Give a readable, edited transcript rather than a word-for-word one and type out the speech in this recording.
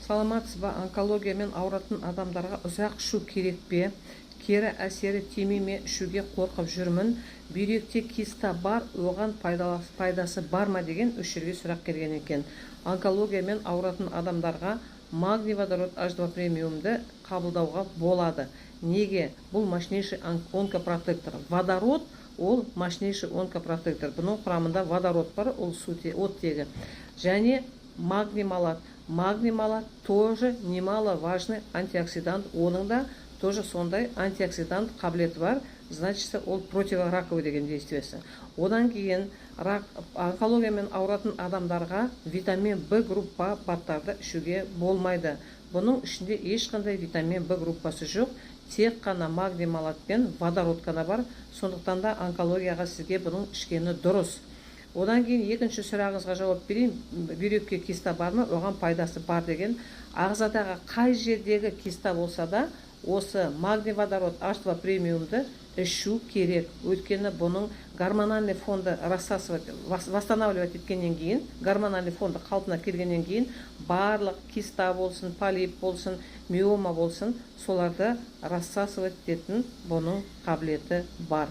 Саламатсыз ба? Онкологиямен ауыратын адамдарға ұзақ ішу керек пе? Кері әсері тимей ме? Ішуге қорқып жүрмін. Бүйректе киста бар, оған пайдасы бар ма деген үш жерге сұрақ келген екен. Онкологиямен ауыратын адамдарға магний водород H2 премиумды қабылдауға болады. Неге? Бұл мощнейший онкопротектор. Водород ол мощнейший онкопротектор. Бұның құрамында водород бар, ол оттегі. Және магний малат. Магний малат тоже немаловажный антиоксидант. Оның да тоже сондай антиоксидант қабілеті бар. Значит, ол противораковый деген действиесі. Одан кейін онкологиямен ауыратын адамдарға витамин В группа баттарды ішуге болмайды. Бұның ішінде ешқандай витамин В группасы жоқ. Тек қана магний малат пен водород қана бар. Сондықтан да онкологияға сізге бұның ішкені дұрыс. Одан кейін екінші сұрағыңызға жауап берейін. Бүйрекке киста бар ма? Оған пайдасы бар деген. Ағзадағы қай жердегі киста болса да, осы магний водород H2 премиумды ішу керек. Өйткені бұның гормональный фонды восстанавливать еткеннен кейін, гормональный фонды қалпына келгеннен кейін, барлық киста болсын, полип болсын, миома болсын, соларды рассасывать ететін бұның қабілеті бар.